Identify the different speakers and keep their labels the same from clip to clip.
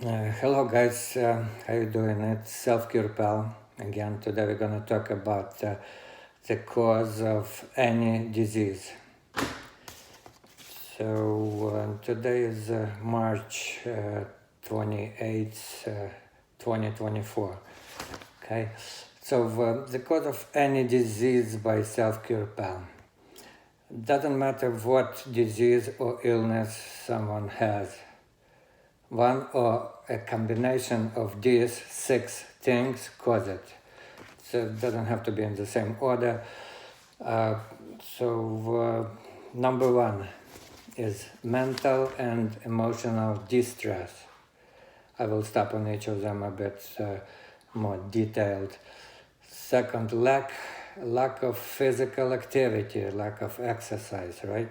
Speaker 1: Hello guys, how you doing? It's Selfcurepal again. Today we're going to talk about the cause of any disease. So today is March 28th, 2024. Okay, so the cause of any disease by Selfcurepal. Doesn't matter what disease or illness someone has. One or a combination of these 6 things cause it. So it doesn't have to be in the same order. Number 1 is mental and emotional distress. I will stop on each of them a bit more detailed. Second, lack of physical activity, lack of exercise, right?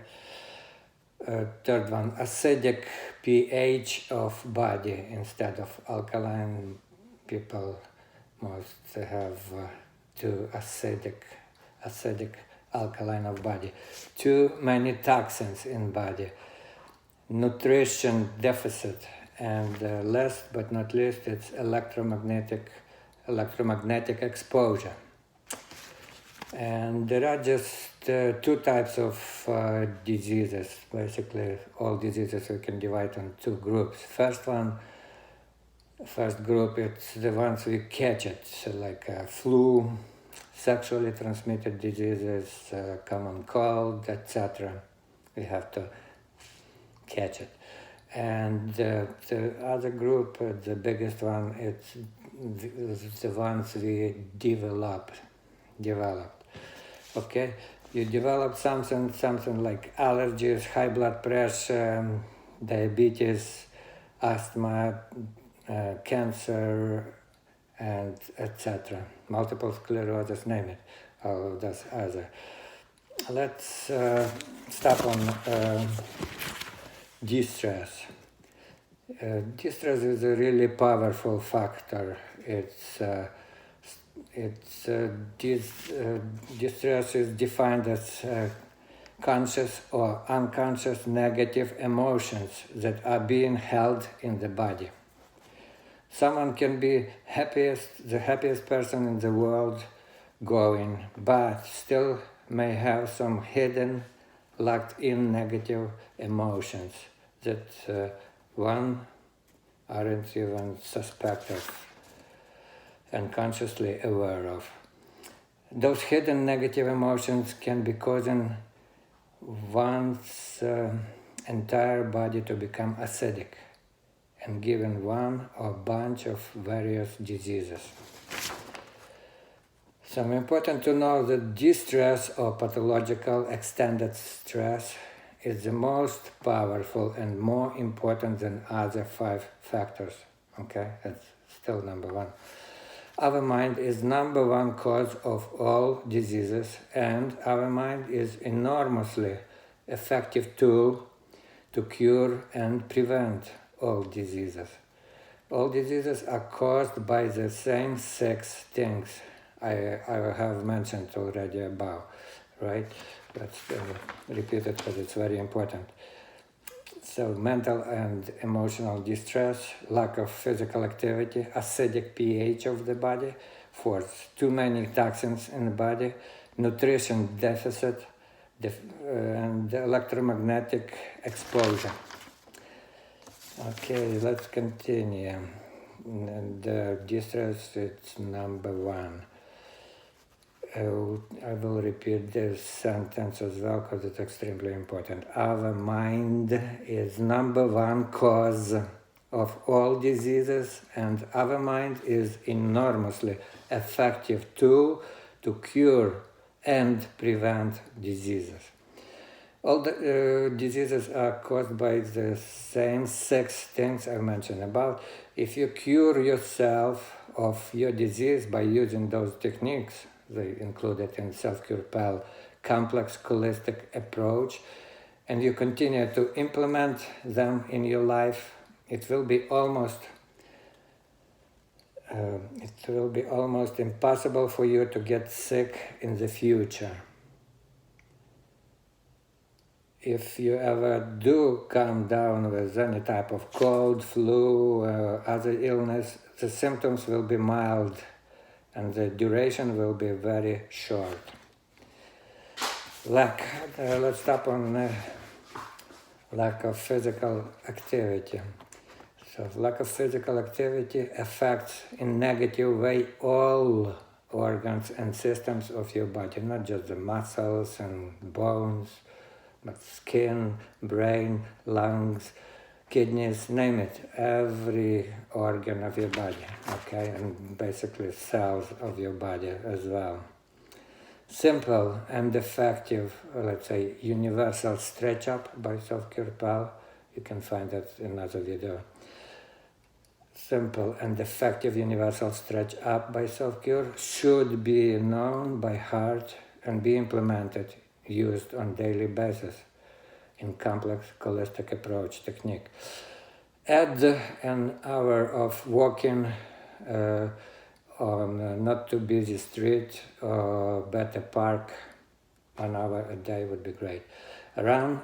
Speaker 1: Third one, acidic pH of body instead of alkaline. People must have too acidic alkaline of body. Too many toxins in body. Nutrition deficit. And last but not least, it's electromagnetic exposure. And there are just 2 types of diseases. Basically, all diseases we can divide on 2 groups. First group, it's the ones we catch it, so like flu, sexually transmitted diseases, common cold, etc. We have to catch it. And the other group, the biggest one, it's the ones we developed. Okay, you develop something like allergies, high blood pressure, diabetes, asthma, cancer, and etc. Multiple sclerosis, name it. All of those other. Let's stop on distress. Distress is a really powerful factor. Distress is defined as conscious or unconscious negative emotions that are being held in the body. Someone can be the happiest person in the world going, but still may have some hidden, locked-in negative emotions that one aren't even suspect of and consciously aware of. Those hidden negative emotions can be causing one's entire body to become acidic and giving one or bunch of various diseases. So important to know that distress or pathological extended stress is the most powerful and more important than other 5 factors. Okay, that's still number 1. Our mind is number 1 cause of all diseases, and our mind is enormously effective tool to cure and prevent all diseases. All diseases are caused by the same 6 things I have mentioned already above, right? Let's repeat it because it's very important. So mental and emotional distress, lack of physical activity, acidic pH of the body, 4th, too many toxins in the body, nutrition deficit, and electromagnetic exposure. Okay, let's continue. And distress, it's number 1. I will repeat this sentence as well because it's extremely important. Our mind is number 1 cause of all diseases, and our mind is enormously effective tool to cure and prevent diseases. All the diseases are caused by the same 6 things I mentioned about. If you cure yourself of your disease by using those techniques, they included in Selfcurepal complex holistic approach, and you continue to implement them in your life, it will be almost impossible for you to get sick in the future. if you ever do come down with any type of cold, flu, other illness, the symptoms will be mild and the duration will be very short. Let's stop on lack of physical activity. So lack of physical activity affects in negative way all organs and systems of your body, not just the muscles and bones, but skin, brain, lungs, kidneys, name it, every organ of your body, okay, and basically cells of your body as well. Simple and effective, let's say, universal stretch up by Selfcurepal. You can find that in another video. Simple and effective universal stretch up by Selfcure should be known by heart and be implemented, used on daily basis in complex holistic approach technique. Add an hour of walking on a not too busy street or better park. 1 hour a day would be great. Run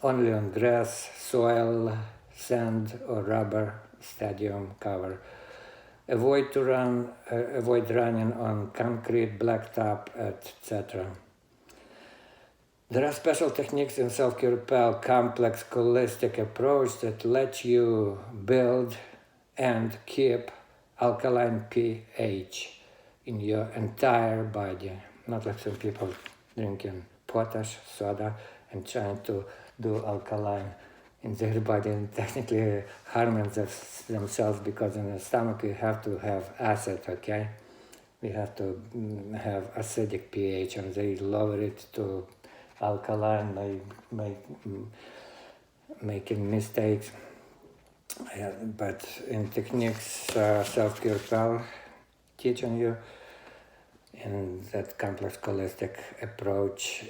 Speaker 1: only on grass, soil, sand or rubber stadium cover. Avoid running on concrete, blacktop, etc. There are special techniques in Selfcurepal complex holistic approach that let you build and keep alkaline pH in your entire body. Not like some people drinking potash, soda, and trying to do alkaline in their body and technically harming themselves, because in the stomach we have to have acid, okay? We have to have acidic pH, and they lower it to alkaline by making mistakes. But in techniques Selfcurepal teaching you in that complex holistic approach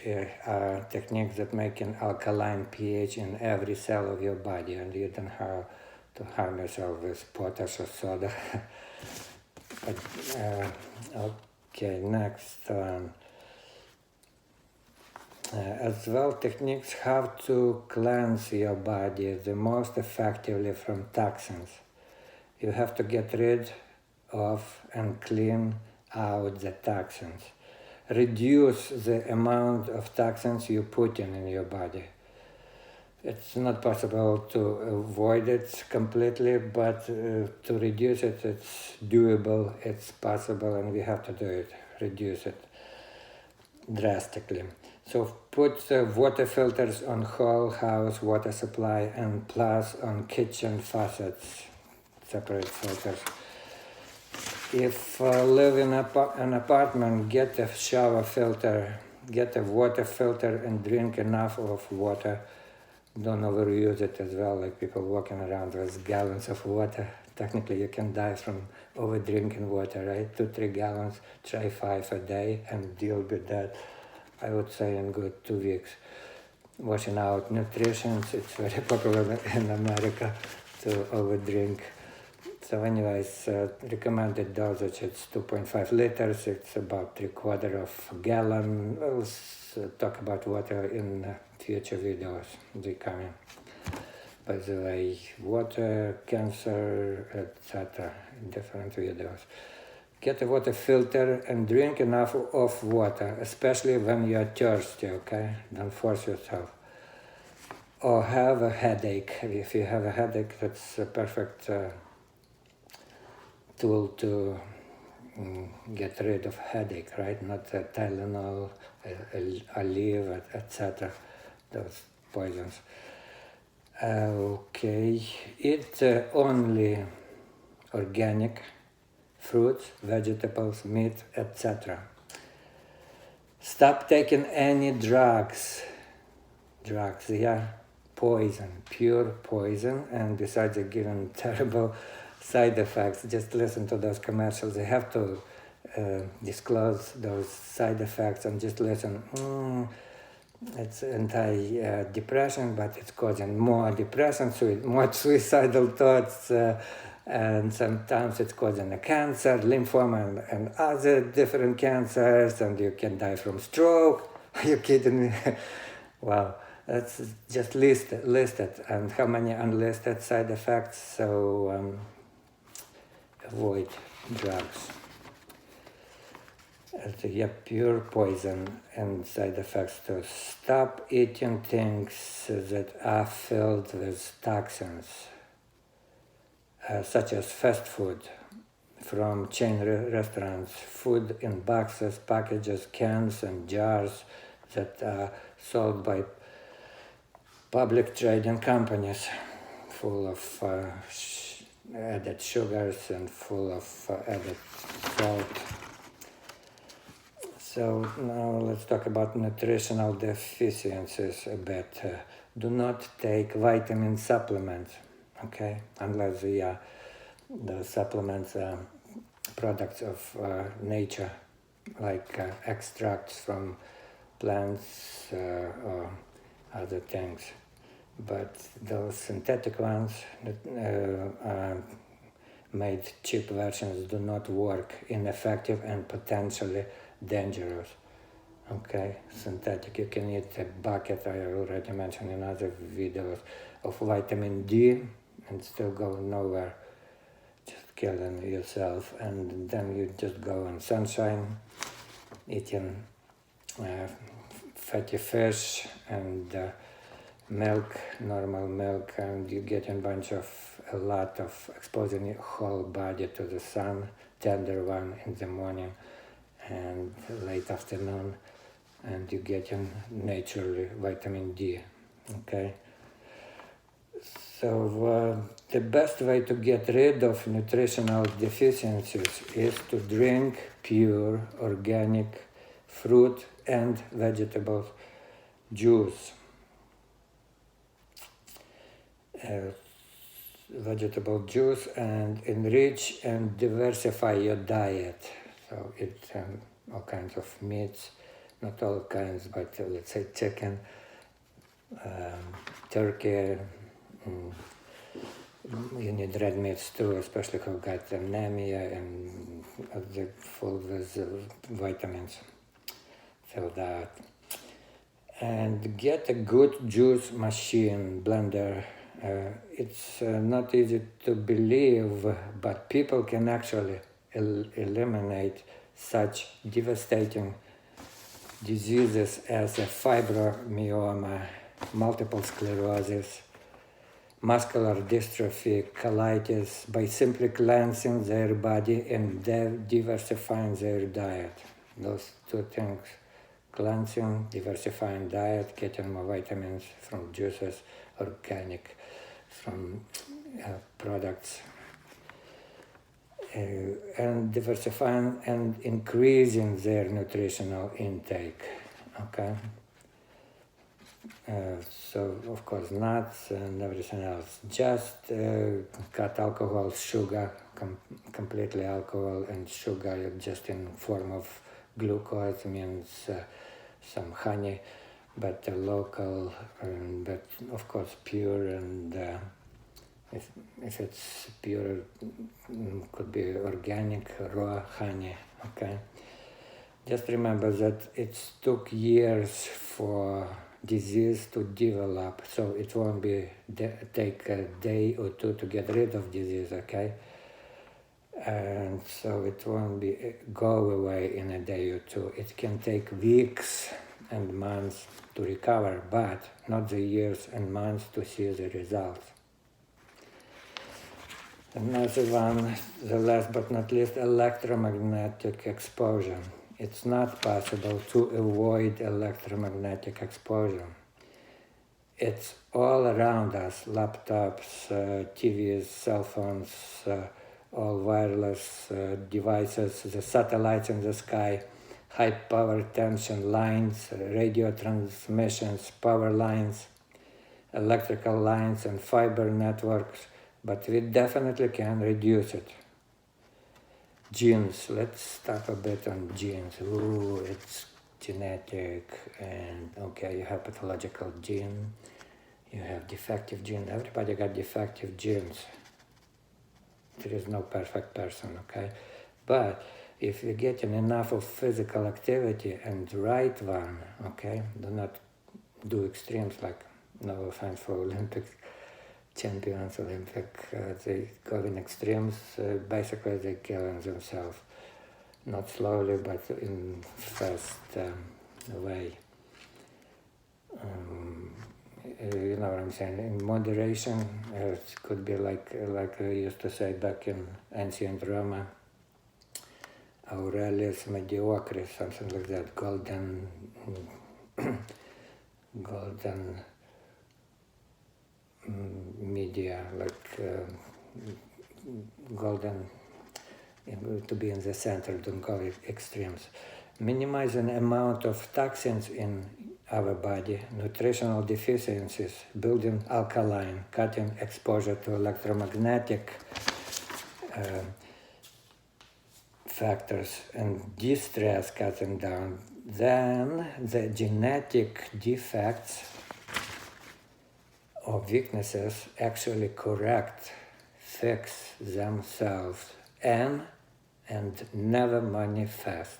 Speaker 1: techniques that make an alkaline pH in every cell of your body, and you don't have to harm yourself with potash or soda. But, okay, next one. As well, techniques how to cleanse your body the most effectively from toxins. You have to get rid of and clean out the toxins. Reduce the amount of toxins you put in your body. It's not possible to avoid it completely, but to reduce it, it's doable, it's possible, and we have to do it, reduce it drastically. So put water filters on whole house water supply and plus on kitchen faucets, separate filters. If live in an apartment, get a shower filter, get a water filter and drink enough of water. Don't overuse it as well, like people walking around with gallons of water. Technically you can die from over drinking water, right? 2-3 gallons, try 5 a day and deal with that. I would say in good 2 weeks. Washing out nutrition, it's very popular in America to overdrink. So anyways, recommended dosage, it's 2.5 liters, it's about 3/4 of a gallon. We'll talk about water in future videos, they coming. By the way, water, cancer, etc. in different videos. Get a water filter and drink enough of water, especially when you are thirsty, okay? Don't force yourself. Or have a headache. If you have a headache, that's a perfect tool to get rid of headache, right? Not Tylenol, Aleve, etc. Those poisons. Okay, eat only organic fruits, vegetables, meat, etc. Stop taking any drugs. Drugs, yeah, poison, pure poison, and besides they're giving terrible side effects. Just listen to those commercials. They have to disclose those side effects and just listen. It's anti-depression, but it's causing more depression, more suicidal thoughts, and sometimes it's causing a cancer, lymphoma, and other different cancers, and you can die from stroke. Are you kidding me? Wow. That's just listed, and how many unlisted side effects, so avoid drugs. Yeah, pure poison and side effects to stop eating things that are filled with toxins, such as fast food from chain restaurants, food in boxes, packages, cans and jars that are sold by public trading companies, full of added sugars and full of added salt. So now let's talk about nutritional deficiencies a bit. Do not take vitamin supplements, okay, unless the supplements are products of nature, like extracts from plants or other things. But those synthetic ones, made cheap versions, do not work, ineffective and potentially dangerous. Okay, synthetic, you can eat a bucket, I already mentioned in other videos, of vitamin D and still go nowhere, just killing yourself. And then you just go on sunshine, eating fatty fish and milk, normal milk, and you get a lot of exposing your whole body to the sun, tender one in the morning and late afternoon, and you get naturally vitamin D, okay? So the best way to get rid of nutritional deficiencies is to drink pure organic fruit and vegetable juice. Vegetable juice, and enrich and diversify your diet. So eat all kinds of meats, not all kinds, but let's say chicken, turkey. You need red meats too, especially if you've got anemia and they're full with vitamins. So that. And get a good juice machine, blender. It's not easy to believe, but people can actually eliminate such devastating diseases as a fibromyalgia, multiple sclerosis, muscular dystrophy, colitis by simply cleansing their body and diversifying their diet. Those two things, cleansing, diversifying diet, getting more vitamins from juices, organic, from products, and diversifying and increasing their nutritional intake, okay? So of course nuts and everything else. Just cut alcohol, sugar, completely alcohol and sugar just in form of glucose, means some honey, but local, but of course pure, and if it's pure, could be organic, raw honey, okay? Just remember that it took years for disease to develop, so it won't be take a day or two to get rid of disease, okay? And so it won't go away in a day or two. It can take weeks and months to recover, but not the years and months to see the results. Another one, the last but not least, electromagnetic exposure. It's not possible to avoid electromagnetic exposure. It's all around us, laptops, TVs, cell phones, all wireless devices, the satellites in the sky, high power tension lines, radio transmissions, power lines, electrical lines and fiber networks, but we definitely can reduce it. Genes, let's stop a bit on genes. Ooh, it's genetic, and okay, you have pathological gene, you have defective gene, everybody got defective genes. There is no perfect person, okay? But if you're getting enough of physical activity and the right one, okay, do not do extremes, like, no offense for Olympic champions, they go in extremes, basically they kill themselves, not slowly, but in fast way. You know what I'm saying? In moderation, it could be like we used to say back in ancient Rome, Aurelius Mediocris, something like that, golden media, like golden, to be in the center, don't go extremes. Minimizing amount of toxins in our body, nutritional deficiencies, building alkaline, cutting exposure to electromagnetic factors, and distress, cutting down. Then the genetic defects or weaknesses actually correct, fix themselves, and never manifest.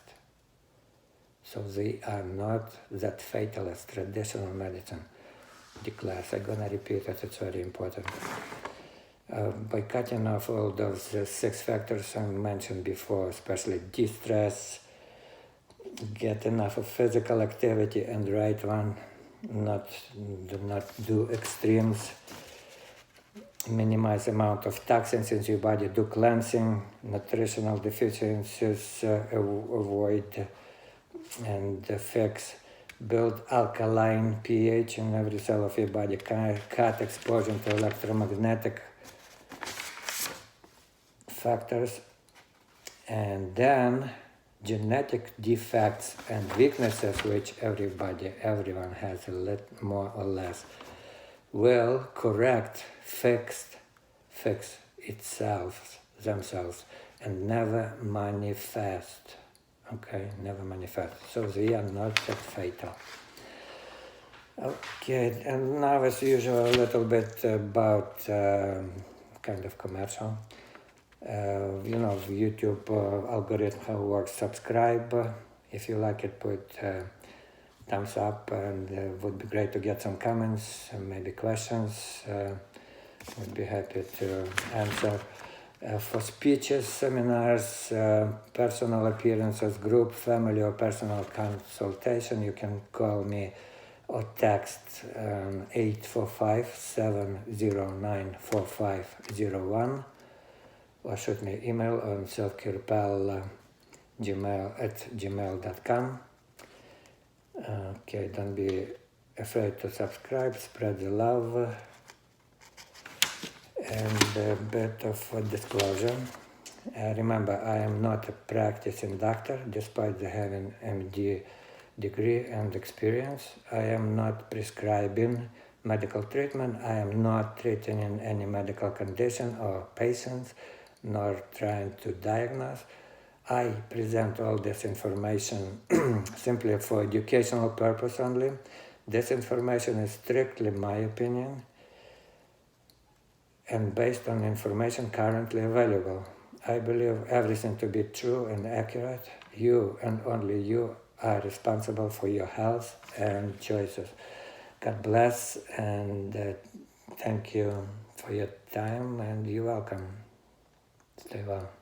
Speaker 1: So they are not that fatal as traditional medicine declares. I'm gonna repeat it, it's very important. By cutting off all those 6 factors I mentioned before, especially distress, get enough of physical activity and right one, do not do extremes, minimize amount of toxins in your body, do cleansing, nutritional deficiencies, avoid and fix, build alkaline pH in every cell of your body, cut exposure to electromagnetic factors, and then genetic defects and weaknesses, which everyone has a little more or less, will correct, fix themselves, and never manifest. Okay, never manifest. So they are not that fatal. Okay, and now as usual, a little bit about kind of commercial. You know, YouTube algorithm, how it works. Subscribe. If you like it, put thumbs up, and would be great to get some comments and maybe questions. Would be happy to answer. For speeches, seminars, personal appearances, group, family, or personal consultation, you can call me or text 845-709-4501, or shoot me email on Selfcurepal gmail.com. Okay, don't be afraid to subscribe, spread the love. And a bit of a disclosure. Remember, I am not a practicing doctor, despite having MD degree and experience. I am not prescribing medical treatment. I am not treating any medical condition or patients, nor trying to diagnose. I present all this information simply for educational purpose only. This information is strictly my opinion and based on information currently available. I believe everything to be true and accurate. You and only you are responsible for your health and choices. God bless, and thank you for your time, and you're welcome. Stay well.